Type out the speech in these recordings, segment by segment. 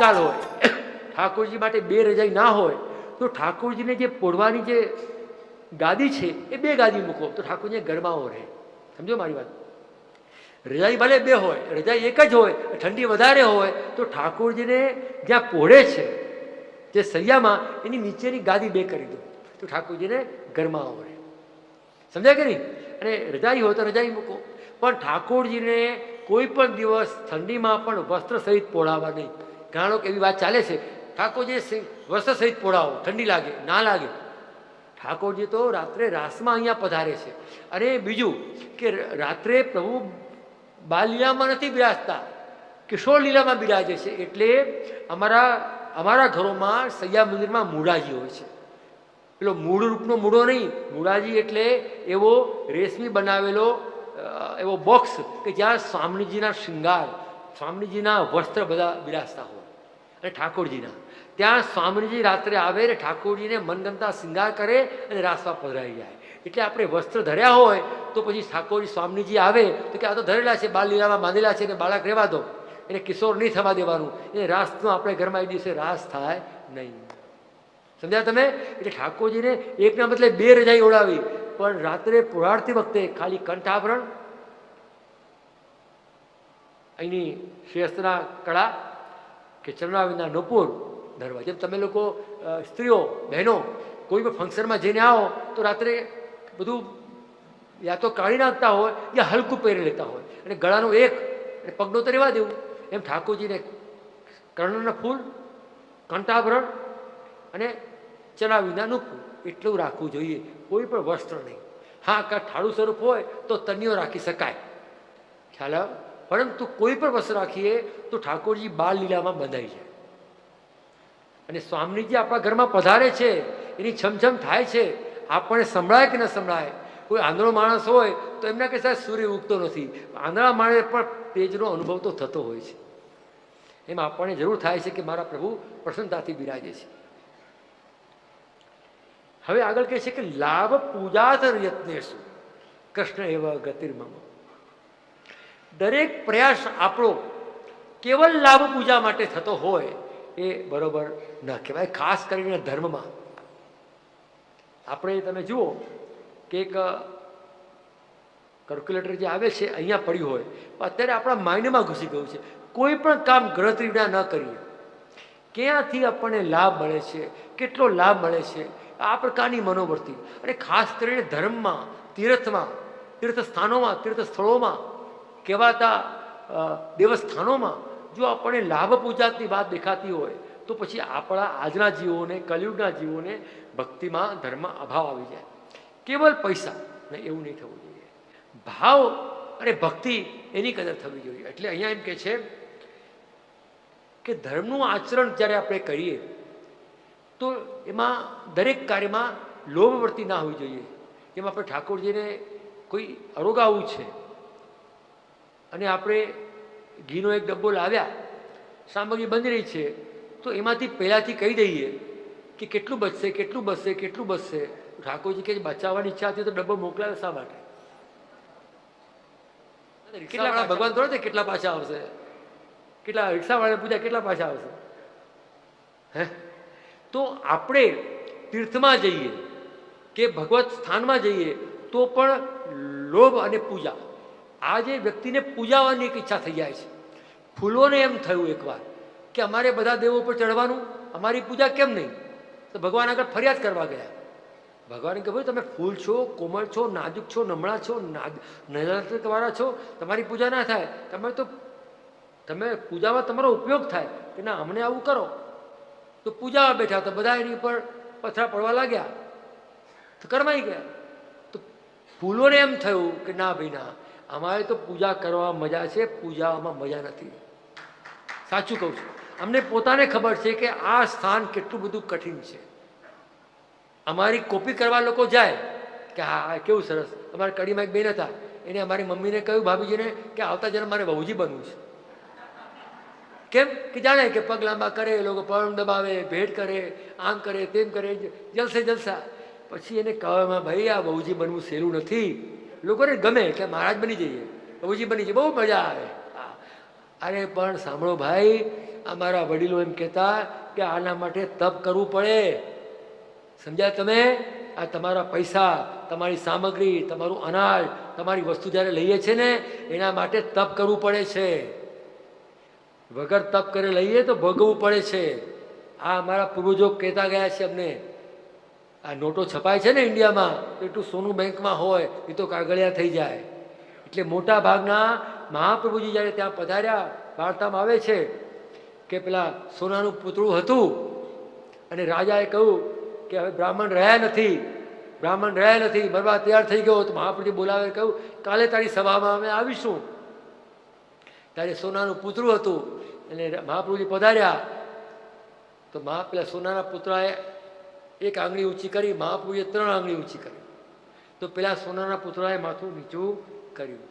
નિકાલ હોય, ઠાકોરજી માટે બે રજાઈ ના હોય તો ઠાકોરજીને જે પોઢવાની જે ગાદી છે એ બે ગાદી મૂકો તો ઠાકોરજીને ગરમાવો રહે. સમજો મારી વાત? રજાઈ ભલે બે હોય, રજાઈ એક જ હોય, ઠંડી વધારે હોય તો ઠાકોરજીને જ્યાં પોઢે છે જે સૈયામાં એની નીચેની ગાદી બે કરી દો તો ઠાકોરજીને ગરમાવો રહે. સમજાય કે નહીં? અને રજાઈ હોય તો રજાઈ મૂકો, પણ ઠાકોરજીને કોઈ પણ દિવસ ઠંડીમાં પણ વસ્ત્ર સહિત પોઢાવવા નહીં. ઘણા લોકો એવી વાત ચાલે છે, ઠાકોરજી વસ્ત્ર સહિત પોઢાવો, ઠંડી લાગે. ના લાગે. ઠાકોરજી તો રાત્રે રાસમાં અહીંયા પધારે છે. અને બીજું કે રાત્રે પ્રભુ બાલલીલામાં નથી બિરાજતા, કિશોર લીલામાં બિરાજે છે. એટલે અમારા ઘરોમાં સૈયા મંદિરમાં મૂળાજી હોય છે. પેલો મૂળ રૂપનો મૂળો નહીં, મૂળાજી એટલે એવો રેશમી બનાવેલો એવો બોક્સ કે જ્યાં સ્વામીજીના શૃંગાર, સ્વામીજીના વસ્ત્ર બધા બિરાજતા હોય. અને ઠાકોરજીના ત્યાં સ્વામીજી રાત્રે આવે ને ઠાકોરજીને મનગમતા શૃંગાર કરે અને રાસમાં પધરાઈ જાય. એટલે આપણે વસ્ત્ર ધર્યા હોય તો પછી ઠાકોરજી સ્વામીજી આવે તો કે આ તો ધરેલા છે, બાલ લીલામાં બાંધેલા છે, ને બાળક રહેવા દો, એને કિશોર નહીં થવા દેવાનું. એ રાસનો આપણે ઘરમાં એ દિવસે રાસ થાય નહીં. સમજ્યા તમે? એટલે ઠાકોરજીને એકના બદલે બે રજાઈ ઓળાવી, પણ રાત્રે પોઢાડતી વખતે ખાલી કંઠાભરણ, અહીંની શ્રેષ્ઠના કળા કે ચરણાવિંદના નૂપુર ધરવા. જેમ તમે લોકો સ્ત્રીઓ બહેનો કોઈ પણ ફંક્શનમાં જઈને આવો તો રાત્રે બધું યા તો કાઢી નાખતા હોય યા હલકું પહેરી લેતા હોય, અને ગળાનું એક અને પગનો તો રહેવા દેવું. એમ ઠાકોરજીને કર્ણના ફૂલ, કંઠાભરણ અને ચરણાવિંદના નૂપુર એટલું રાખવું જોઈએ, કોઈ પણ વસ્ત્ર નહીં. હા, કાં ઠાળું સ્વરૂપ હોય તો તનિયો રાખી શકાય, ખ્યાલ આવે? પરંતુ કોઈ પણ વસ્ત્ર રાખીએ તો ઠાકોરજી બાલ લીલામાં બંધાઈ જાય. અને સ્વામીજી આપણા ઘરમાં પધારે છે, એની છમછમ થાય છે, આપણને સંભળાય કે ન સંભળાય. કોઈ આંધળો માણસ હોય તો એમના કે સાહેબ સૂર્ય ઉગતો નથી, આંધળા માણસ પણ તેજનો અનુભવ તો થતો હોય છે. એમાં આપણને જરૂર થાય છે કે મારા પ્રભુ પ્રસન્નતાથી બિરાજે છે. હવે આગળ કહે છે કે લાભ પૂજાત યત્નેશુ કૃષ્ણ એવ ગતિર્મમ. દરેક પ્રયાસ આપણો કેવલ લાભ પૂજા માટે થતો હોય એ બરોબર ન કહેવાય. ખાસ કરીને ધર્મમાં આપણે તમે જુઓ કે એક કેલ્ક્યુલેટર જે આવે છે અહીંયા પડ્યું હોય, અત્યારે આપણા માઇન્ડમાં ઘૂસી ગયું છે. કોઈ પણ કામ ગણતરી વિના ન કરીએ, ક્યાંથી આપણને લાભ મળે છે, કેટલો લાભ મળે છે, આ પ્રકારની મનોવૃત્તિ. અને ખાસ કરીને ધર્મમાં, તીર્થમાં, તીર્થ સ્થાનોમાં, તીર્થ સ્થળોમાં, કહેવાતા દેવસ્થાનોમાં જો આપણને લાભ પૂજાની વાત દેખાતી હોય તો પછી આપણા આજના જીવોને, કલિયુગના જીવોને ભક્તિમાં, ધર્મમાં અભાવ આવી જાય. કેવલ પૈસા ને એવું નહીં થવું જોઈએ. ભાવ અને ભક્તિ એની કદર થવી જોઈએ. એટલે અહીંયા એમ કહે છે કે ધર્મનું આચરણ જ્યારે આપણે કરીએ તો એમાં દરેક કાર્યમાં લોભવૃત્તિ ના હોવી જોઈએ. જેમ આપણે ઠાકોરજીને કોઈ અરોગાવું છે અને આપણે ઘીનો એક ડબ્બો લાવ્યા, સામગ્રી બની રહી છે, તો એમાંથી પહેલાંથી કહી દઈએ કે કેટલું બચશે, કેટલું બચશે, કેટલું બચશે. ઠાકોરજી કે બચાવવાની ઈચ્છા હતી તો ડબ્બો મોકલાવે શા માટે? કેટલા ભગવાન થોડા કેટલા પાછા આવશે, કેટલા રિક્ષાવાળાને પૂછ્યા કેટલા પાછા આવશે? હે, તો આપણે તીર્થમાં જઈએ કે ભગવત સ્થાનમાં જઈએ તો પણ લોભ અને પૂજા, આ જે વ્યક્તિને પૂજાવાની એક ઈચ્છા થઈ જાય છે. ફૂલોને એમ થયું એકવાર કે અમારે બધા દેવો ઉપર ચડવાનું, અમારી પૂજા કેમ નહીં? તો ભગવાન આગળ ફરિયાદ કરવા ગયા. ભગવાને કહ્યું ભાઈ તમે ફૂલ છો, કોમળ છો, નાજુક છો, નમળા છો, નૈરાશ્યવાળા છો, તમારી પૂજા ના થાય. તમે પૂજામાં તમારો ઉપયોગ થાય કે ના અમને આવું કરો. તો પૂજામાં બેઠા તો બધા એની ઉપર પથરા પડવા લાગ્યા તો કરમાઈ ગયા. તો ફૂલોને એમ થયું કે ના ભાઈ ના, અમારે તો પૂજા કરવામાં મજા છે, પૂજામાં મજા નથી. સાચું કહું છું, અમને પોતાને ખબર છે કે આ સ્થાન કેટલું બધું કઠિન છે. અમારી કોપી કરવા લોકો જાય કે હા કેવું સરસ. અમારા કડીમાં એક બેન હતા, એને અમારી મમ્મીને કહ્યું ભાભીજીને કે આવતા જન્મ મારે વહુજી બનવું છે. કેમ કે જાણે કે પગ લાંબા કરે, લોકો પગ દબાવે, ભેટ કરે, આમ કરે, તેમ કરે, જલસે જલસા. પછી એને કહેવામાં ભાઈ આ વહુજી બનવું સહેલું નથી. લોકોને ગમે કે મહારાજ બની જઈએ, વહુજી બની જઈએ, બહુ મજા આવે. અરે પણ સાંભળો ભાઈ, અમારા વડીલો એમ કહેતા કે આના માટે તપ કરવું પડે. સમજ્યા તમે? આ તમારા પૈસા, તમારી સામગ્રી, તમારું અનાજ, તમારી વસ્તુ જ્યારે લઈએ છે ને એના માટે તપ કરવું પડે છે. વગર તપ કરે લઈએ તો ભોગવવું પડે છે. આ અમારા પૂર્વજો કહેતા ગયા છે અમને. આ નોટો છપાય છે ને ઇન્ડિયામાં, એટલું સોનું બેંકમાં હોય એ તો કાગળિયા થઈ જાય. એટલે મોટા ભાગના મહાપ્રભુજી જ્યારે ત્યાં પધાર્યા, વાર્તામાં આવે છે કે પેલા સોનાનું પૂતળું હતું અને રાજાએ કહ્યું કે હવે બ્રાહ્મણ રહ્યા નથી, બ્રાહ્મણ રહ્યા નથી, મરવા તૈયાર થઈ ગયો. તો મહાપ્રભુજી બોલાવે કહ્યું કાલે તારી સભામાં અમે આવીશું. ત્યારે સોનાનું પૂતળું હતું અને મહાપ્રભુજી પધાર્યા તો પેલા સોનાના પુતળાએ એક આંગળી ઊંચી કરી, મહાપ્રભુએ 3 આંગળી ઊંચી કરી. તો પેલા સોનાના પુતળાએ માથું નીચું કર્યું.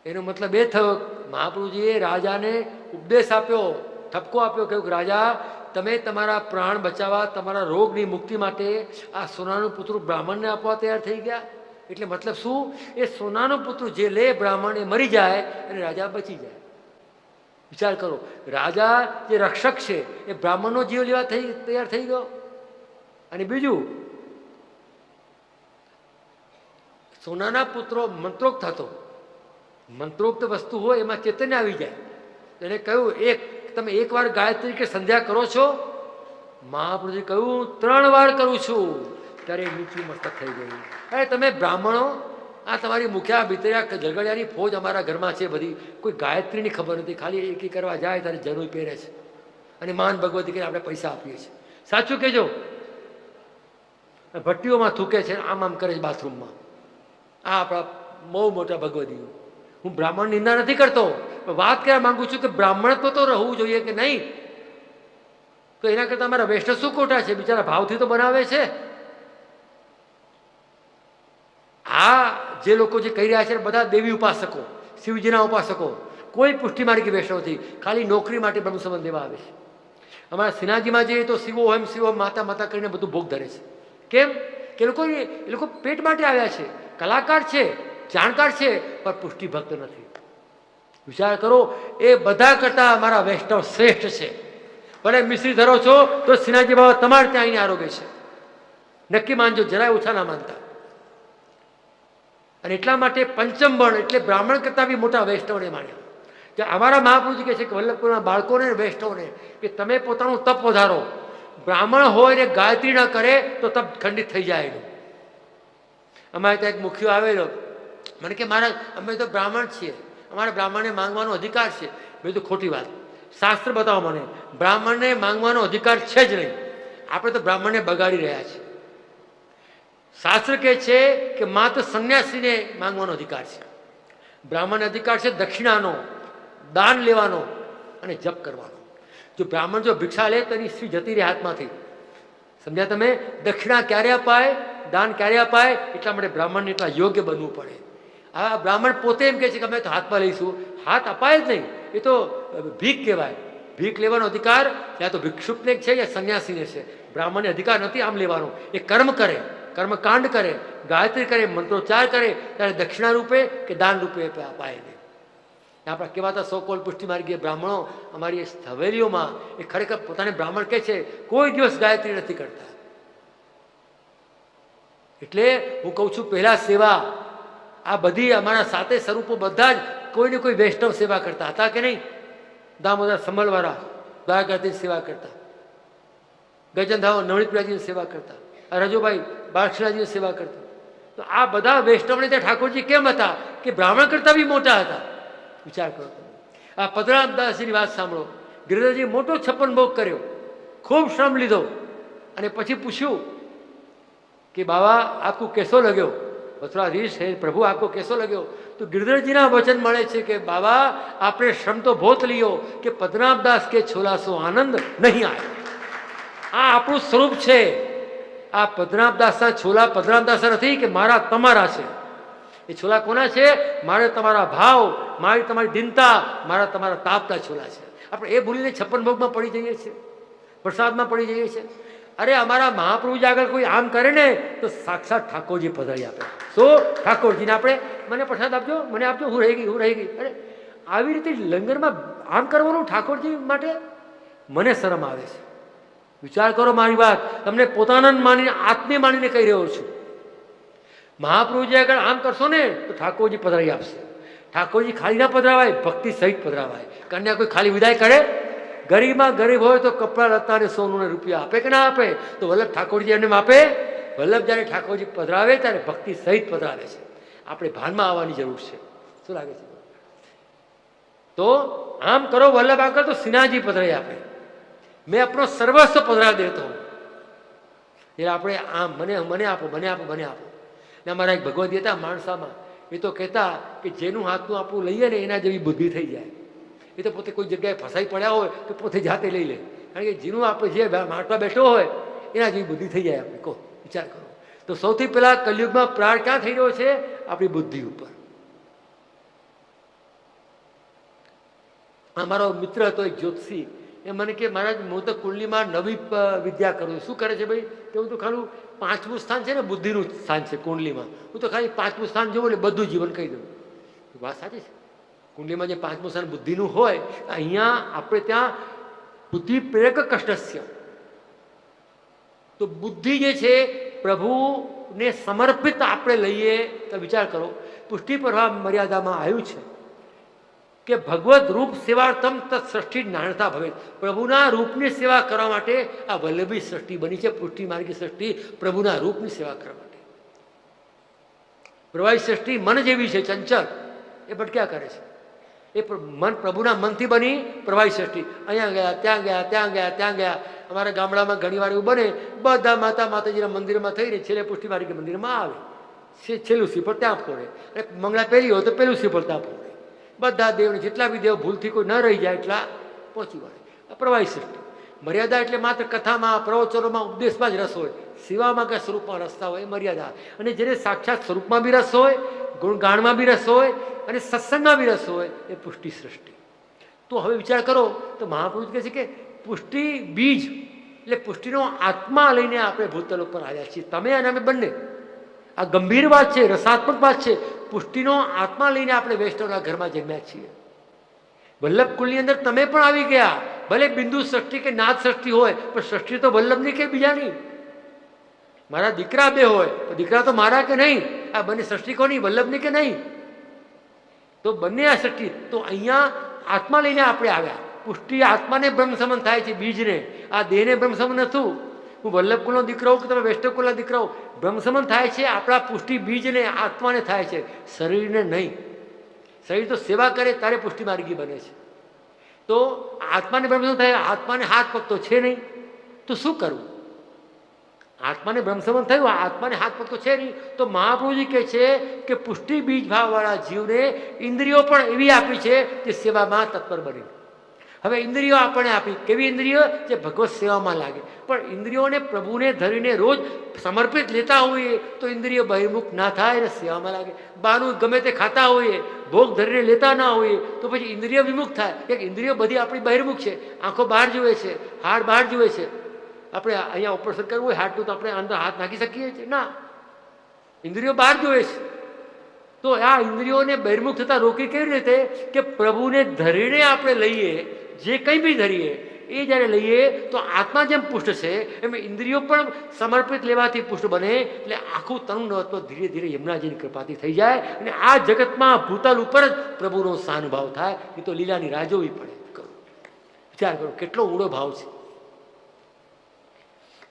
એનો મતલબ એ થયો મહાપ્રભુજીએ રાજાને ઉપદેશ આપ્યો, ઠપકો આપ્યો, કહ્યું કે રાજા તમે તમારા પ્રાણ બચાવવા, તમારા રોગની મુક્તિ માટે આ સોનાનું પુતળું બ્રાહ્મણને આપવા તૈયાર થઈ ગયા. એટલે મતલબ શું? એ સોનાનું પુતળું જે લે બ્રાહ્મણ એ મરી જાય અને રાજા બચી જાય. વિચાર કરો, રાજા જે રક્ષક છે એ બ્રાહ્મણનો જીવ લેવા તૈયાર થઈ ગયો. અને બીજું, સોનાના પુત્રો મંત્રોક્ત હતો. મંત્રોક્ત વસ્તુ હોય એમાં ચેતન્ય આવી જાય. એને કહ્યું તમે 1 વાર ગાયત્રી કે સંધ્યા કરો છો? મહાપ્રભુજી કહ્યું 3 વાર કરું છું. ત્યારે નીચું મસ્તક થઈ ગયું. અરે તમે બ્રાહ્મણો, આ તમારી મુખ્યા ભીતરિયા ઝઘડિયાની ફોજ અમારા ઘરમાં છે બધી, કોઈ ગાયત્રીની ખબર નથી, ખાલી એકી કરવા જાય ત્યારે જનોઈ પહેરે છે અને માન ભગવતી કરીને આપણે પૈસા આપીએ છીએ. સાચું કહેજો. ભટ્ટીઓમાં થૂકે છે, આમ કરે છે બાથરૂમમાં. આ આપણા બહુ મોટા ભગવદીઓ. હું બ્રાહ્મણ નિંદા નથી કરતો, પણ વાત કરવા માંગુ છું કે બ્રાહ્મણત્વ તો રહેવું જોઈએ કે નહીં? તો એના કરતાં અમારા વૈષ્ણવ શું ખોટા છે? બિચારા ભાવથી તો બનાવે છે. આ જે લોકો જે કહી રહ્યા છે બધા દેવી ઉપાસકો, શિવજીના ઉપાસકો, કોઈ પુષ્ટિ માર્ગી વૈષ્ણવથી, ખાલી નોકરી માટે બ્રહ્મ સંબંધ દેવા આવે છે. અમારા સિન્હાજીમાં જઈએ તો શિવો માતા માતા કરીને બધું ભોગ ધરે છે. કેમ કે એ લોકો પેટ માટે આવ્યા છે, કલાકાર છે, જાણકાર છે, પણ પુષ્ટિ ભક્ત નથી. વિચાર કરો, એ બધા કરતાં અમારા વૈષ્ણવ શ્રેષ્ઠ છે. ભલે મિશ્રી ધરો છો તો સિન્હાજી બાબા તમારે ત્યાં આવીને આરોગ્ય છે. નક્કી માનજો, જરાય ઓછા ના માનતા. અને એટલા માટે પંચમ વર્ણ એટલે બ્રાહ્મણ કરતાં બી મોટા વૈષ્ણવને માન્યા. જે અમારા મહાપ્રભુજી કહે છે કે વલ્લભપુરના બાળકોને વૈષ્ણવને કે તમે પોતાનું તપ વધારો. બ્રાહ્મણ હોય ને ગાયત્રી ન કરે તો તપ ખંડિત થઈ જાય એનું. અમારે ત્યાં એક મુખ્યો આવેલો, મને કે અમે તો બ્રાહ્મણ છીએ, અમારે બ્રાહ્મણને માંગવાનો અધિકાર છે. મેં તો ખોટી વાત, શાસ્ત્ર બતાવો મને, બ્રાહ્મણને માંગવાનો અધિકાર છે જ નહીં. આપણે તો બ્રાહ્મણને બગાડી રહ્યા છીએ. શાસ્ત્ર કહે છે કે માત્ર સંન્યાસીને માંગવાનો અધિકાર છે. બ્રાહ્મણને અધિકાર છે દક્ષિણાનો, દાન લેવાનો અને જપ કરવાનો. જો બ્રાહ્મણ જો ભિક્ષા લે તો એની સ્ત્રી જતી રહે હાથમાંથી. સમજ્યા તમે? દક્ષિણા ક્યારે અપાય, દાન ક્યારે અપાય? એટલા માટે બ્રાહ્મણને એટલા યોગ્ય બનવું પડે. આ બ્રાહ્મણ પોતે એમ કહે છે કે અમે તો હાથમાં લઈશું, હાથ અપાય જ નહીં. એ તો ભીખ કહેવાય. ભીખ લેવાનો અધિકાર યા તો ભિક્ષુકને છે યા સંન્યાસીને છે. બ્રાહ્મણને અધિકાર નથી આમ લેવાનો. એ કર્મ કરે, કર્મકાંડ કરે, ગાયત્રી કરે, મંત્રોચ્ચાર કરે, ત્યારે દક્ષિણા રૂપે કે દાન રૂપે અપાય નહીં. આપણા કહેવાતા સોકોલ પુષ્ટિ માર્ગીય બ્રાહ્મણો અમારી હવેલીઓમાં એ ખરેખર પોતાને બ્રાહ્મણ કહે છે, કોઈ દિવસ ગાયત્રી નથી કરતા. એટલે હું કહું છું, પહેલા સેવા, આ બધી અમારા 7 સ્વરૂપો બધા જ કોઈને કોઈ વૈષ્ણવ સેવા કરતા હતા કે નહીં? દામોદર સંભલવાળા દ્વારકાધીશ સેવા કરતા, ગજનધાવ નવણીતપ્રિયાજીની સેવા કરતા, રજુભાઈ બાળકૃષ્ણજીની સેવા કરતા. તો આ બધા વૈષ્ણવને ત્યાં ઠાકોરજી કેમ હતા કે બ્રાહ્મણ કરતા બી મોટા હતા? વિચાર કરો. આ પદ્મનાભદાસજીની વાત સાંભળો. ગિરિધરજી મોટો 56 ભોગ કર્યો, ખૂબ શ્રમ લીધો અને પછી પૂછ્યું कि बाबा आपको कैसो लग्यो? मथुराधीश है प्रभु आपको कैसो लग्यो? तो गिरिधर जी ना वचन मळे छे कि बाबा आपने श्रम तो बहुत लियो कि पद्मनाभदास के छोला सो आनंद नहीं आयो. आ आपणुं स्वरूप छे. आ पद्मनाभदासना छोला पद्मनाभदास नहीं कि मारा तमारा छे. ए छोला कोना छे? मारे तमारा भाव, मारी तमारी दीनता, मारा तमारा तापना छोला छे. આપણે એ ભૂલીને 56 ભોગમાં પડી જઈએ છીએ, પ્રસાદમાં પડી જઈએ છીએ. અરે અમારા મહાપ્રભુજી આગળ કોઈ આમ કરે ને તો સાક્ષાત ઠાકોરજી પધારી આપે. શું ઠાકોરજીને આપણે મને પ્રસાદ આપજો, મને આપજો, હું રહી ગઈ. અરે આવી રીતે લંગરમાં આમ કરવાનું ઠાકોરજી માટે? મને શરમ આવે છે. વિચાર કરો મારી વાત, તમને પોતાના માનીને આત્મે માનીને કહી રહ્યો છું. મહાપ્રભુજી આગળ આમ કરશો ને તો ઠાકોરજી પધરાવી આપશે. ઠાકોરજી ખાલી ના પધરાવાય, ભક્તિ સહિત પધરાવાય. કન્યા કોઈ ખાલી વિદાય કરે? ગરીબમાં ગરીબ હોય તો કપડા લત્તા ને સોનું ને રૂપિયા આપે કે ના આપે? તો વલ્લભ ઠાકોરજી એમને આપે? વલ્લભ જ્યારે ઠાકોરજી પધરાવે ત્યારે ભક્તિ સહિત પધરાવે છે. આપણે ભાનમાં આવવાની જરૂર છે. શું લાગે છે? તો આમ કરો વલ્લભ આગળ તો સિન્હાજી પધરાઈ આપે. મેં આપણો સર્વસ્વ પધરાવી દેતો હું. એટલે આપણે આમ મને આપો, મને આપો, મને આપો. ને અમારા એક ભગવતી હતા માણસામાં, એ તો કહેતા કે જેનું હાથનું આપણું લઈએ ને એના જેવી બુદ્ધિ થઈ જાય. એ તો પોતે કોઈ જગ્યાએ ફસાઈ પડ્યા હોય તો પોતે જાતે લઈ લે. કારણ કે જેનું આપણે જે માટવા બેઠો હોય એના જેવી બુદ્ધિ થઈ જાય. આપણે કહો, વિચાર કરો. તો સૌથી પહેલાં કલયુગમાં પ્રાણ ક્યાં થઈ રહ્યો છે? આપણી બુદ્ધિ ઉપર. અમારો મિત્ર હતો એક જ્યોતિષી, એ મને કે મહારાજ હું તો કુંડલીમાં નવી વિદ્યા કરું. શું કરે છે ભાઈ? કે હું તો ખાલી 5મું સ્થાન છે ને બુદ્ધિનું સ્થાન છે કુંડલીમાં, હું તો ખાલી 5મું સ્થાન જોઉં એટલે બધું જીવન કહી દઉં. વાત સાચી છે. કુંડલીમાં જે 5મું સ્થાન બુદ્ધિનું હોય, અહીંયા આપણે ત્યાં બુદ્ધિ પ્રેરક કષ્ટસ્ય. તો બુદ્ધિ જે છે પ્રભુને સમર્પિત આપણે લઈએ તો વિચાર કરો, પુષ્ટિ પ્રભાવ મર્યાદામાં આવ્યું છે કે ભગવદ રૂપ સેવાર્થમ તત્ સૃષ્ટિ નાણતા ભવે. પ્રભુના રૂપની સેવા કરવા માટે આ વલ્લભી સૃષ્ટિ બની છે. પુષ્ટિ માર્ગી સૃષ્ટિ પ્રભુના રૂપની સેવા કરવા માટે. પ્રવાહી સૃષ્ટિ મન જેવી છે, ચંચળ, એ ભટક્યા કરે છે. એ મન પ્રભુના મનથી બની પ્રવાહી સૃષ્ટિ. અહીંયા ગયા, ત્યાં ગયા, ત્યાં ગયા, ત્યાં ગયા. અમારા ગામડામાં ઘણી વાર એવું બને, બધા માતાજીના મંદિરમાં થઈને છેલ્લે પુષ્ટિ માર્ગી મંદિરમાં આવે, છેલ્લું શ્રીફળ ત્યાં ફોડે. અને મંગળા પહેરી હોય તો પેલું શ્રીફળ ત્યાં ફોડે. બધા દેવને જેટલા બી દેવ ભૂલથી કોઈ ન રહી જાય એટલા પહોંચી વળે. આ પ્રવાહી સૃષ્ટિ. મર્યાદા એટલે માત્ર કથામાં, પ્રવચનોમાં, ઉપદેશમાં જ રસ હોય. સેવામાં કે સ્વરૂપમાં રસતા હોય એ મર્યાદા. અને જેને સાક્ષાત સ્વરૂપમાં બી રસ હોય, ગુણગાનમાં બી રસ હોય અને સત્સંગમાં બી રસ હોય એ પુષ્ટિ સૃષ્ટિ. તો હવે વિચાર કરો તો મહાપુરુષ કહે છે કે પુષ્ટિ બીજ એટલે પુષ્ટિનો આત્મા લઈને આપણે ભૂતલ ઉપર આવ્યા છીએ, તમે અને અમે બંને. આ ગંભીર વાત છે, રસાત્મક વાત છે. પુષ્ટિનો આત્મા લઈને આપણે વૈષ્ણવના ઘરમાં જન્મ્યા છીએ. વલ્લભ કુલની અંદર તમે પણ આવી ગયા. ભલે બિંદુ સૃષ્ટિ કે નાદ સૃષ્ટિ હોય, પણ સૃષ્ટિ તો વલ્લભની કે બીજાની. મારા દીકરા બે હોય તો દીકરા તો મારા કે નહીં? આ બંને સૃષ્ટિ કોની? વલ્લભની કે નહીં? તો બંને આ સૃષ્ટિ. તો અહીંયા આત્મા લઈને આપણે આવ્યા. પુષ્ટિ આત્માને બ્રહ્મસમન થાય છે, બીજને. આ દેહને બ્રહ્મસમન નથું. હું વલ્લભ કુલનો દીકરો હોઉં કે તમે વૈષ્ણવ કુલના દીકરા હો, બ્રહ્મસમન થાય છે આપણા પુષ્ટિ બીજને, આત્માને થાય છે, શરીરને નહીં. શરીર તો સેવા કરે ત્યારે પુષ્ટિ માર્ગી બને છે. તો આત્માને બ્રહ્મસમન થાય, આત્માને હાથ પગ તો છે નહીં, તો શું કરવું? આત્માને બ્રહ્મસમન થયું, આત્માને હાથ પગ તો છે નહીં. તો મહાપ્રભુજી કહે છે કે પુષ્ટિ બીજ ભાવવાળા જીવને ઇન્દ્રિયો પણ એવી આપી છે કે સેવામાં તત્પર બને. હવે ઇન્દ્રિયો આપણને આપી, કેવી ઇન્દ્રિયો? જે ભગવત સેવામાં લાગે. પણ ઇન્દ્રિયોને પ્રભુને ધરીને રોજ સમર્પિત લેતા હોઈએ તો ઇન્દ્રિયો બહિર્મુખ ના થાય અને સેવામાં લાગે. બહારનું ગમે તે ખાતા હોઈએ, ભોગ ધરીને લેતા ના હોઈએ તો પછી ઇન્દ્રિયો વિમુખ થાય. એક ઇન્દ્રિયો બધી આપણી બહિર્મુખ છે. આંખો બહાર જુએ છે, હાડ બહાર જુએ છે. આપણે અહીંયા ઓપરેશન કરવું હોય હાડનું તો આપણે અંદર હાથ નાખી શકીએ છીએ? ના, ઇન્દ્રિયો બહાર જુએ છે. તો આ ઇન્દ્રિયોને બહિર્મુખ થતાં રોકી કેવી રીતે? કે પ્રભુને ધરીને આપણે લઈએ, જે કંઈ બી ધરીએ એ જ્યારે લઈએ તો આત્મા જેમ પુષ્ટ છે એમ ઇન્દ્રિયો પણ સમર્પિત લેવાથી પુષ્ટ બને. એટલે આખું તનુનત્વ ધીરે ધીરે યમુનાજીની કૃપાથી થઈ જાય અને આ જગતમાં ભૂતલ ઉપર જ પ્રભુનો સાનુભાવ થાય. એ તો લીલાની રાહ જોવી પડે. કરો, વિચાર કરો કેટલો ઊંડો ભાવ છે.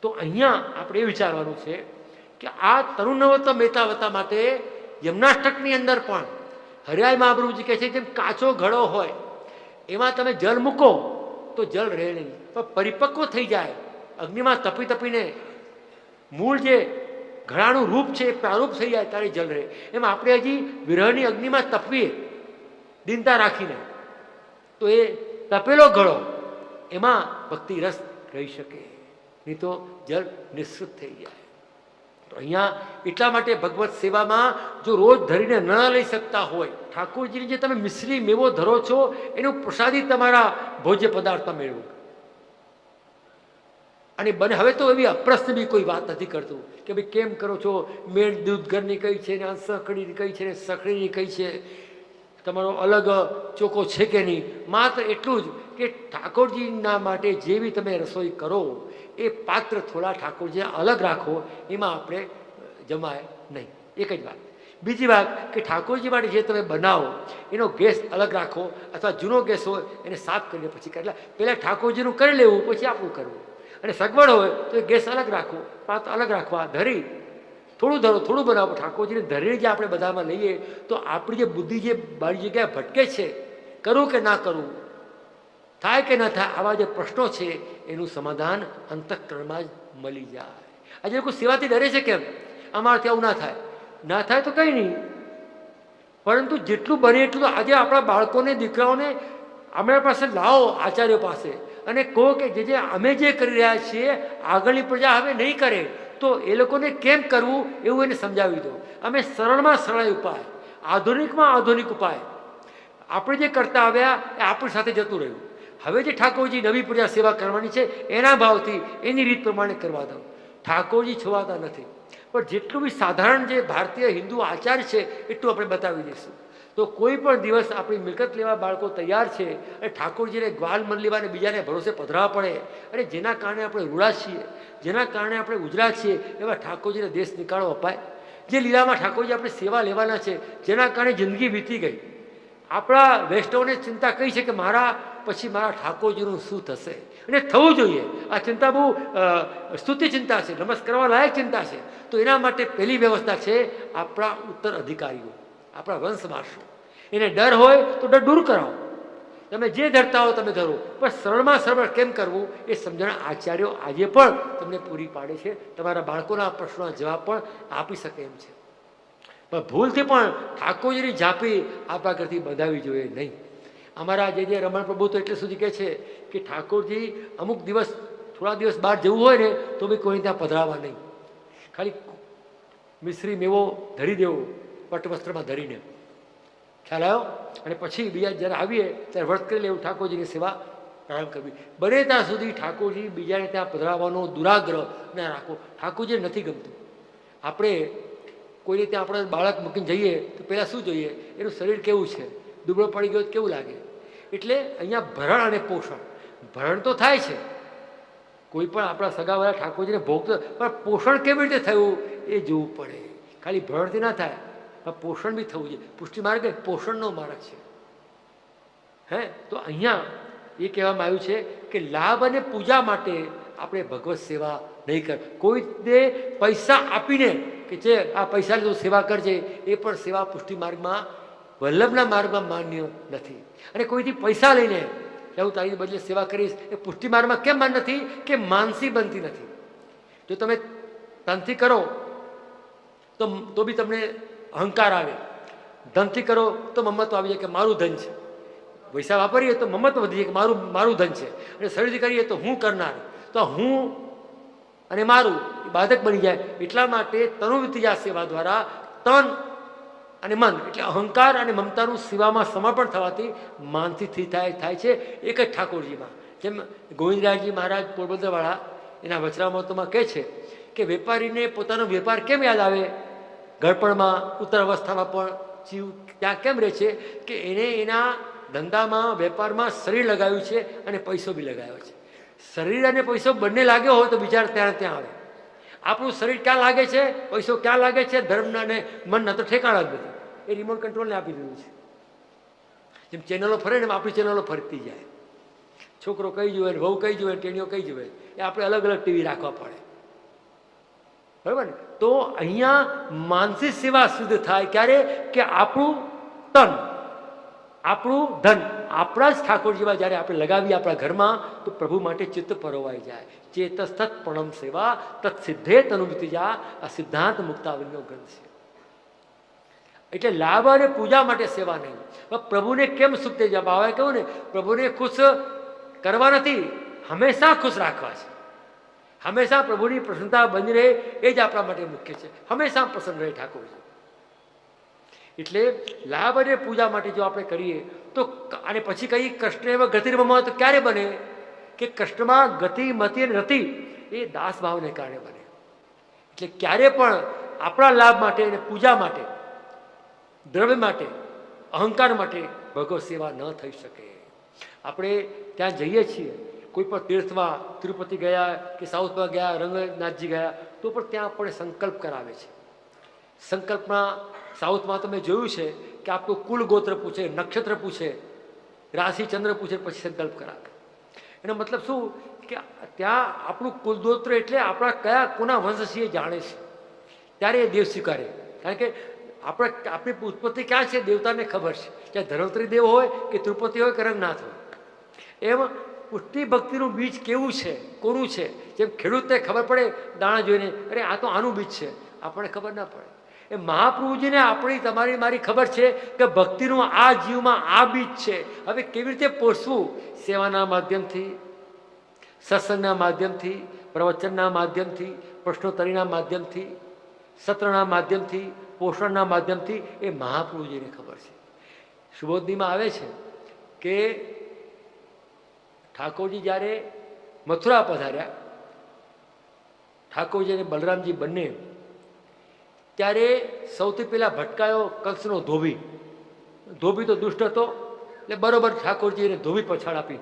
તો અહીંયા આપણે એ વિચારવાનું છે કે આ તરુણવત મેતાવતા માટે યમનાષ્ટકની અંદર પણ હરિરાય મહાપ્રભુજી કહે છે જેમ કાચો ઘડો હોય એમાં તમે જળ મૂકો તો જળ રહે નહીં, પણ પરિપક્વ થઈ જાય, અગ્નિમાં તપી તપીને મૂળ જે ઘડાનું રૂપ છે એ પ્રારૂપ થઈ જાય ત્યારે જળ રહે. એમ આપણે હજી વિરહની અગ્નિમાં તપવીએ દિનતા રાખીને તો એ તપેલો ઘડો એમાં ભક્તિ રસ રહી શકે, નહીં તો જળ નિઃસૃત થઈ જાય. તો અહીંયા એટલા માટે ભગવત સેવામાં જો રોજ ધરીને ન લઈ શકતા હોય, ઠાકોરજીની જે તમે મિશ્રી મેવો ધરો છો એનું પ્રસાદી તમારા ભોજ્ય પદાર્થમાં મેળવો. અને બને હવે તો એવી અપ્રશ્ન બી કોઈ વાત નથી કરતું કે ભાઈ કેમ કરો છો, મેળ દૂધ ઘરની કઈ છે ને સખડીની કઈ છે ને સખડીની કઈ છે, તમારો અલગ ચોખ્ખો છે કે નહીં. માત્ર એટલું જ કે ઠાકોરજીના માટે જે બી તમે રસોઈ કરો એ પાત્ર થોડા ઠાકોરજીને અલગ રાખો, એમાં આપણે જમાય નહીં. એક જ વાત. બીજી વાત કે ઠાકોરજી માટે જે તમે બનાવો એનો ગેસ અલગ રાખો, અથવા જૂનો ગેસ હોય એને સાફ કરીને પછી એટલે પહેલાં ઠાકોરજીનું કરી લેવું, પછી આપણું કરવું. અને સગવડ હોય તો એ ગેસ અલગ રાખો, પાત્ર અલગ રાખવા, ધરી થોડું ધરો, થોડું બનાવો. ઠાકોરજીને ધરીને જે આપણે બધામાં લઈએ તો આપણી જે બુદ્ધિ જે બારી જગ્યાએ ભટકે છે, કરવું કે ના કરવું, થાય કે ના થાય, આવા જે પ્રશ્નો છે એનું સમાધાન અંતઃકરણમાં જ મળી જાય. આજે લોકો સેવાથી ડરે છે કેમ? અમારાથી આવું ના થાય તો કંઈ નહીં, પરંતુ જેટલું બને એટલું આજે આપણા બાળકોને, દીકરાઓને અમારા પાસે લાવો, આચાર્યો પાસે, અને કહો કે જે અમે જે કરી રહ્યા છીએ આગળની પ્રજા હવે નહીં કરે તો એ લોકોને કેમ કરવું એવું એને સમજાવી દો. અમે સરળમાં સરળ ઉપાય, આધુનિકમાં આધુનિક ઉપાય આપણે જે કરતા આવ્યા એ આપણી સાથે જતું રહ્યું. હવે જે ઠાકોરજી નવી પ્રજા સેવા કરવાની છે એના ભાવથી એની રીત પ્રમાણે કરવા દો. ઠાકોરજી છોવાતા નથી, પણ જેટલું બી સાધારણ જે ભારતીય હિન્દુ આચાર છે એટલું આપણે બતાવી દઈશું. તો કોઈ પણ દિવસ આપણી મિલકત લેવા બાળકો તૈયાર છે અને ઠાકોરજીને ગ્વાલ મન લેવા અને બીજાને ભરોસે પધરાવા પડે, અને જેના કારણે આપણે રૂડા છીએ, જેના કારણે આપણે ઉજળા છીએ, એવા ઠાકોરજીને દેશ નિકાળો અપાય. જે લીલામાં ઠાકોરજી આપણે સેવા લેવાના છે, જેના કારણે જિંદગી વીતી ગઈ. આપણા વૈષ્ણવને ચિંતા કઈ છે કે મારા પછી મારા ઠાકોરજીનું શું થશે, અને થવું જોઈએ. આ ચિંતા બહુ સ્તુતિ ચિંતા છે, નમસ્કાર કરવા લાયક ચિંતા છે. તો એના માટે પહેલી વ્યવસ્થા છે આપણા ઉત્તર અધિકારીઓ, આપણા વંશ વારસો. એને ડર હોય તો ડર દૂર કરાવો. તમે જે ધરતા હો તમે ધરો, પણ સરળમાં સરળ કેમ કરવું એ સમજણ આચાર્યો આજે પણ તમને પૂરી પાડે છે. તમારા બાળકોના પ્રશ્નોના જવાબ પણ આપી શકે એમ છે. પણ ભૂલથી પણ ઠાકોરજીની ઝાંપી આપણા ઘરથી બંધાવી જોઈએ નહીં. અમારા જે રમણ પ્રભુ તો એટલે સુધી કહે છે કે ઠાકોરજી અમુક દિવસ, થોડા દિવસ બહાર જવું હોય ને તો બી કોઈ ત્યાં પધરાવા નહીં. ખાલી મિશ્રી મેવો ધરી દેવો, પટવસ્ત્રમાં ધરીને, ખ્યાલ આવ્યો? અને પછી બીજા જ્યારે આવીએ ત્યારે વ્રત કરી લેવું, ઠાકોરજીની સેવા પ્રારંભ કરવી. બને ત્યાં સુધી ઠાકોરજી બીજાને ત્યાં પધરાવવાનો દુરાગ્રહ ના રાખો. ઠાકોરજી નથી ગમતું. આપણે કોઈને ત્યાં આપણે બાળક મૂકીને જઈએ તો પહેલાં શું જોઈએ? એનું શરીર કેવું છે, દુબળો પડી ગયો કેવું લાગે. એટલે અહીંયા ભરણ અને પોષણ, ભરણ તો થાય છે, કોઈ પણ આપણા સગાવાળા ઠાકોરજીને ભોગતો, પણ પોષણ કેવી રીતે થયું એ જોવું પડે. ખાલી ભરણથી ના થાય, પણ પોષણ બી થવું જોઈએ. પુષ્ટિ માર્ગ એ પોષણનો માર્ગ છે. તો અહીંયા એ કહેવામાં આવ્યું છે કે લાભ અને પૂજા માટે આપણે ભગવત સેવા નહીં કર. કોઈને પૈસા આપીને કે જે આ પૈસા લીધું સેવા કરજે, એ પણ સેવા પુષ્ટિ માર્ગમાં, વલ્લભના માર્ગમાં માન્ય નથી. અને કોઈથી પૈસા લઈને કે હું તારી બદલે સેવા કરીશ, એ પુષ્ટિ માર્ગમાં કેમ માન નથી? કે માનસી બનતી નથી. જો તમે ધનથી કરો તો બી તમને અહંકાર આવે, ધનથી કરો તો મમત્વ આવી જાય કે મારું ધન છે. પૈસા વાપરીએ તો મમત્વ વધી જાય કે મારું ધન છે. અને શરીરથી કરીએ તો હું કરનાર, તો હું અને મારું એ બાધક બની જાય. એટલા માટે તનુવિત્યા સેવા દ્વારા તન અને મન એટલે અહંકાર અને મમતાનું સેવામાં સમર્પણ થવાથી માનથી થાય છે એક જ ઠાકોરજીમાં. જેમ ગોવિંદરાયજી મહારાજ પોરબંદરવાળા એના વચરામૃતમાં કહે છે કે વેપારીને પોતાનો વેપાર કેમ યાદ આવે? ગળપણમાં, ઉત્તર અવસ્થામાં પણ જીવ ત્યાં કેમ રહે છે? કે એને એના ધંધામાં, વેપારમાં શરીર લગાવ્યું છે અને પૈસો બી લગાવ્યો છે. શરીર અને પૈસો બંને લાગ્યો હોય તો બિચાર ત્યાં આવે. આપણું શરીર ક્યાં લાગે છે, પૈસો ક્યાં લાગે છે? ધર્મના અને મનના તો ઠેકાણા જ નથી. એ રિમોટ કંટ્રોલને આપી દીધું છે. જેમ ચેનલો ફરે ને એમ આપણી ચેનલો ફરતી જાય. છોકરો કઈ જોવે, વહુ કઈ જોવે, ટેણીઓ કઈ જોવે, એ આપણે અલગ અલગ ટીવી રાખવા પડે. બરાબર ને? તો અહીંયા માનસિક સેવા સિદ્ધ થાય ક્યારે? કે આપણું તન, આપણું ધન આપણા જ ઠાકોરજીમાં જ્યારે આપણે લગાવીએ આપણા ઘરમાં, તો પ્રભુ માટે ચિત્ત પરોવાઈ જાય. ચેતસ્તત પ્રણમ સેવા તત્ સિદ્ધે તનુવિત્યા, આ સિદ્ધાંત મુક્તાવલીનો ગ્રંથ છે. એટલે લાભ અને પૂજા માટે સેવા નહીં. પ્રભુને કેમ સુખ થઈ જાય? બાબાએ કહ્યું ને, પ્રભુને ખુશ કરવા નથી, હંમેશા ખુશ રાખવા છે. હંમેશા પ્રભુની પ્રસન્નતા બની રહે એ જ આપણા માટે મુખ્ય છે. હંમેશા પ્રસન્ન રહે ઠાકોરજી. એટલે લાભ અને પૂજા માટે જો આપણે કરીએ તો, અને પછી કઈ કૃષ્ણ એવા ગતિર્મમાં, તો ક્યારે બને? કે કૃષ્ણમાં ગતિ, મતિ અને રતિ એ દાસ ભાવને કારણે બને. એટલે ક્યારે પણ આપણા લાભ માટે અને પૂજા માટે, દ્રવ્ય માટે, અહંકાર માટે ભગવત સેવા ન થઈ શકે. આપણે ત્યાં જઈએ છીએ, કોઈ પણ તીર્થમાં, તિરુપતિ ગયા કે સાઉથમાં ગયા, રંગનાથજી ગયા, તો પણ ત્યાં આપણે સંકલ્પ કરાવે છે. સંકલ્પમાં સાઉથમાં તો મેં જોયું છે કે આપણું કુલ ગોત્ર પૂછે, નક્ષત્ર પૂછે, રાશિ ચંદ્ર પૂછે, પછી સંકલ્પ કરાવે. એનો મતલબ શું કે ત્યાં આપણું કુલગોત્ર એટલે આપણા કયા કોના વંશ છીએ જાણે છે, ત્યારે એ દેવ સ્વીકારે. કારણ કે આપણી ઉત્પત્તિ ક્યાં છે દેવતાને ખબર છે, ચાહે ધન્વંતરી દેવ હોય કે તિરુપતિ હોય કે રંગનાથ હોય. એમ પુષ્ટિ ભક્તિનું બીજ કેવું છે, કોનું છે, જેમ ખેડૂતને ખબર પડે દાણા જોઈને, અરે આ તો આનું બીજ છે, આપણને ખબર ના પડે. એ મહાપ્રભુજીને આપણી તમારી મારી ખબર છે કે ભક્તિનું આ જીવમાં આ બીજ છે. હવે કેવી રીતે પોષવું? સેવાના માધ્યમથી, સત્સંગના માધ્યમથી, પ્રવચનના માધ્યમથી, પ્રશ્નોત્તરીના માધ્યમથી, સત્રના માધ્યમથી, પોષણના માધ્યમથી, એ મહાપ્રભુજીને ખબર છે. સુબોધનીમાં આવે છે કે ઠાકોરજી જ્યારે મથુરા પધાર્યા, ઠાકોરજી અને બલરામજી બંને, ત્યારે સૌથી પહેલાં ભટકાયો કંસનો ધોબી. ધોબી તો દુષ્ટ હતો, એટલે બરોબર ઠાકોરજીને ધોબી પછાડ આપી.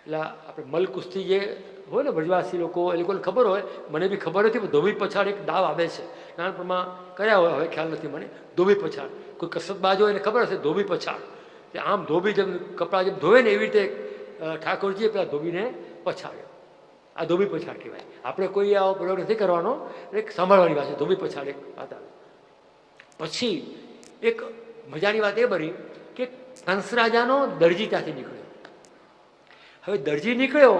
એટલે આપણે મલ કુસ્તી જે હોય ને બ્રજવાસી લોકો, એ લોકોને ખબર હોય, મને બી ખબર હતી, પણ ધોબી પછાડ એક દાવ આવે છે, નાનપણમાં કર્યા હોય, હવે ખ્યાલ નથી મને. ધોબી પછાડ કોઈ કસરતબાજ હોય એને ખબર હશે, ધોબી પછાડ. આમ ધોબી જેમ કપડાં જેમ ધોવે ને એવી રીતે ઠાકોરજીએ પેલા ધોબીને પછાડ્યો. આ ધોબી પછાડ કહેવાય. આપણે કોઈ આવો પ્રયોગ નથી કરવાનો, એક સાંભળવાની વાત છે. ધોબી પછાડ એક વાત આવે. પછી એક મજાની વાત એ બની કે કંસ રાજાનો દરજી ત્યાંથી નીકળ્યો. હવે દરજી નીકળ્યો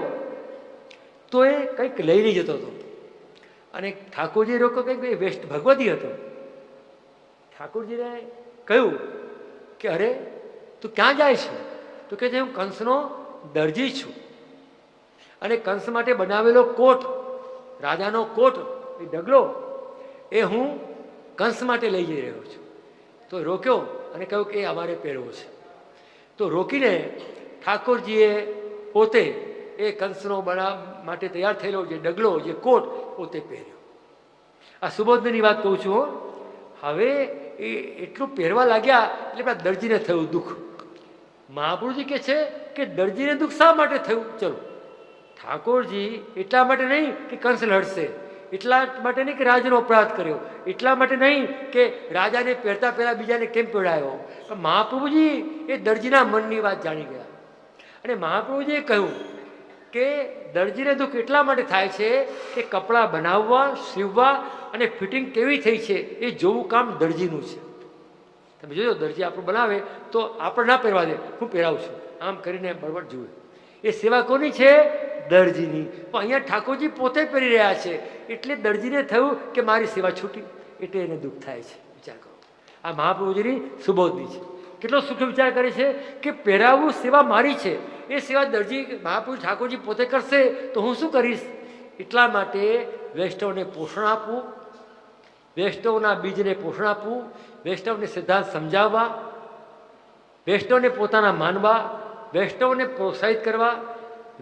તો એ કંઈક લઈ નહીં જતો હતો, અને ઠાકોરજી રોકો કંઈક વેસ્ટ ભગવતી હતો. ઠાકોરજીને કહ્યું કે અરે તું ક્યાં જાય છે? તો કહે છે હું કંસનો દરજી છું, અને કંસ માટે બનાવેલો કોટ, રાજાનો કોટ, એ ડગલો, એ હું કંસ માટે લઈ જઈ રહ્યો છું. તો રોક્યો અને કહ્યું કે એ અમારે પહેરવો છે. તો રોકીને ઠાકોરજીએ પોતે એ કંસનો માટે તૈયાર થયેલો જે ડગલો, જે કોટ, પોતે પહેર્યો. આ સુબોધની વાત કહું છું. હવે એ એટલું પહેરવા લાગ્યા એટલે પેલા દરજીને થયું દુઃખ. મહાપ્રભુજી કહે છે કે દરજીને દુઃખ શા માટે થયું? ચલો, ઠાકોરજી એટલા માટે નહીં કે કંસ લડશે, એટલા માટે નહીં કે રાજાનો અપરાધ કર્યો, એટલા માટે નહીં કે રાજાને પહેરતા પહેલા બીજાને કેમ પહેરાયો. મહાપ્રભુજી એ દરજીના મનની વાત જાણી ગયા, અને મહાપ્રભુજીએ કહ્યું કે દરજીને દુઃખ એટલા માટે થાય છે કે કપડાં બનાવવા, સીવવા અને ફિટિંગ કેવી થઈ છે એ જોવું કામ દરજીનું છે. તમે જોજો, દરજી આપણું બનાવે તો આપણે ના પહેરવા દે, હું પહેરાવું છું આમ કરીને બરાબર જુએ. એ સેવા કોની છે? દરજીની. પણ અહીંયા ઠાકોરજી પોતે પહેરી રહ્યા છે, એટલે દરજીને થયું કે મારી સેવા છૂટી, એટલે એને દુઃખ થાય છે. વિચાર કરો, આ મહાપ્રભુજીની સુબોધની છે. કેટલો સુખ વિચાર કરે છે કે પહેરાવું સેવા મારી છે, એ સેવા દરજી મહાપ્રભુ ઠાકોરજી પોતે કરશે તો હું શું કરીશ? એટલા માટે વૈષ્ણવને પોષણ આપવું, વૈષ્ણવના બીજને પોષણ આપવું, વૈષ્ણવને સિદ્ધાંત સમજાવવા, વૈષ્ણવને પોતાના માનવા, વૈષ્ણવને પ્રોત્સાહિત કરવા,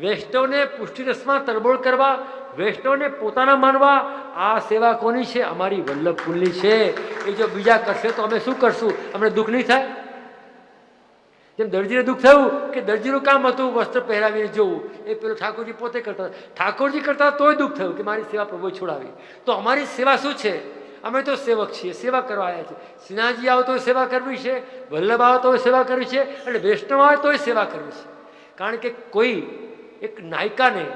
વૈષ્ણવને પુષ્ટિરસમાં તરબોળ કરવા, વૈષ્ણવને પોતાના માનવા. આ સેવા કોની છે? અમારી વલ્લભ કુલની છે. એ જો બીજા કરશે તો અમે શું કરશું? અમને દુઃખ નહીં થાય? જેમ દરજીને દુઃખ થયું કે દરજીનું કામ હતું વસ્ત્ર પહેરાવીને જોવું, એ પેલો ઠાકોરજી પોતે કરતા, ઠાકોરજી કરતા તોય દુઃખ થયું કે મારી સેવા પ્રભુએ છોડાવી. તો અમારી સેવા શું છે? અમે તો સેવક છીએ, સેવા કરવા આવ્યા છીએ. શ્રીનાથજી આવો તો સેવા કરવી છે, વલ્લભ આવો તો સેવા કરવી છે, અને વૈષ્ણવ આવે તોય સેવા કરવી છે. કારણ કે કોઈ એક નાયિકાને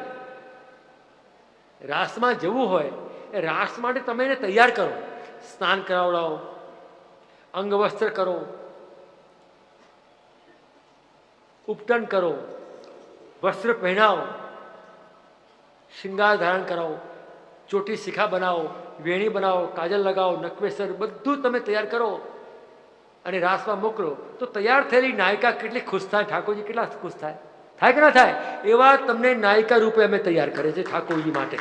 રાસમાં જવું હોય, એ રાસ માટે તમે એને તૈયાર કરો, સ્નાન કરાવડાવો, અંગવસ્ત્ર કરો, ઉપટન કરો, વસ્ત્ર પહેરાવો, શૃંગાર ધારણ કરાવો, ચોટી શિખા બનાવો, વેણી બનાવો, કાજલ લગાવો, નકવેસર બધું તમે તૈયાર કરો અને રાસમાં મોકલો, તો તૈયાર થયેલી નાયિકા કેટલી ખુશ થાય, ઠાકોરજી કેટલા ખુશ થાય? થાય કે ના થાય? એવા તમને નાયિકા રૂપે અમે તૈયાર કરે છે ઠાકોરજી માટે.